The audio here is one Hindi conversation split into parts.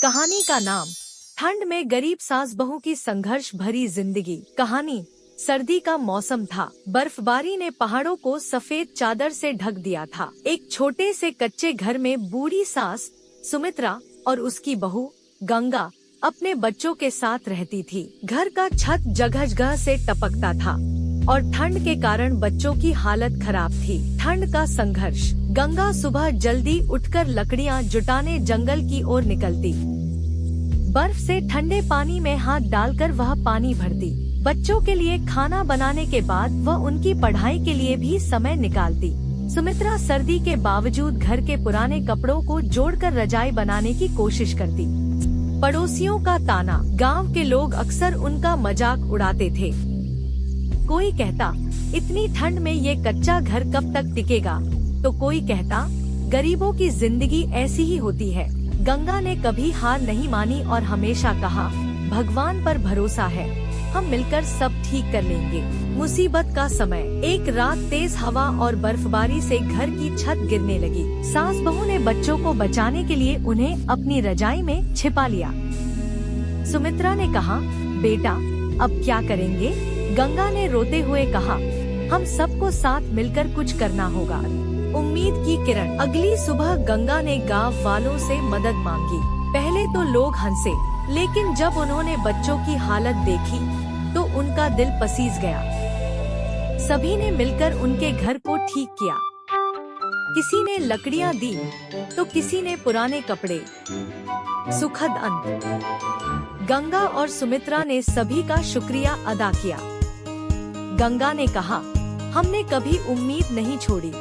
कहानी का नाम ठंड में गरीब सास बहू की संघर्ष भरी जिंदगी। कहानी। सर्दी का मौसम था। बर्फबारी ने पहाड़ों को सफेद चादर से ढक दिया था। एक छोटे से कच्चे घर में बूढ़ी सास सुमित्रा और उसकी बहू गंगा अपने बच्चों के साथ रहती थी। घर का छत जगह से टपकता था और ठंड के कारण बच्चों की हालत खराब थी। ठंड का संघर्ष। गंगा सुबह जल्दी उठकर लकड़ियां जुटाने जंगल की ओर निकलती। बर्फ से ठंडे पानी में हाथ डालकर वह पानी भरती। बच्चों के लिए खाना बनाने के बाद वह उनकी पढ़ाई के लिए भी समय निकालती। सुमित्रा सर्दी के बावजूद घर के पुराने कपड़ों को जोड़कर रजाई बनाने की कोशिश करती। पड़ोसियों का ताना। गांव के लोग अक्सर उनका मजाक उड़ाते थे। कोई कहता, इतनी ठंड में ये कच्चा घर कब तक टिकेगा, तो कोई कहता, गरीबों की जिंदगी ऐसी ही होती है। गंगा ने कभी हार नहीं मानी और हमेशा कहा, भगवान पर भरोसा है, हम मिलकर सब ठीक कर लेंगे। मुसीबत का समय। एक रात तेज हवा और बर्फबारी से घर की छत गिरने लगी। सास बहू ने बच्चों को बचाने के लिए उन्हें अपनी रजाई में छिपा लिया। सुमित्रा ने कहा, बेटा अब क्या करेंगे? गंगा ने रोते हुए कहा, हम सबको साथ मिलकर कुछ करना होगा। उम्मीद की किरण। अगली सुबह गंगा ने गांव वालों से मदद मांगी। पहले तो लोग हंसे, लेकिन जब उन्होंने बच्चों की हालत देखी तो उनका दिल पसीज गया। सभी ने मिलकर उनके घर को ठीक किया। किसी ने लकड़ियां दी तो किसी ने पुराने कपड़े। सुखद अंत। गंगा और सुमित्रा ने सभी का शुक्रिया अदा किया। गंगा ने कहा, हमने कभी उम्मीद नहीं छोड़ी।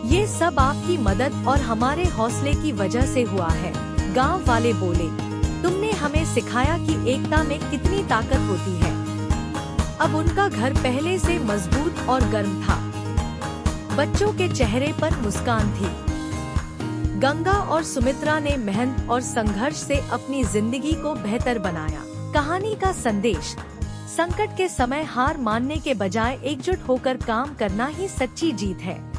ये सब आपकी मदद और हमारे हौसले की वजह से हुआ है। गांव वाले बोले, तुमने हमें सिखाया कि एकता में कितनी ताकत होती है। अब उनका घर पहले से मजबूत और गर्म था। बच्चों के चेहरे पर मुस्कान थी। गंगा और सुमित्रा ने मेहनत और संघर्ष से अपनी जिंदगी को बेहतर बनाया। कहानी का संदेश। संकट के समय हार मानने के बजाय एकजुट होकर काम करना ही सच्ची जीत है।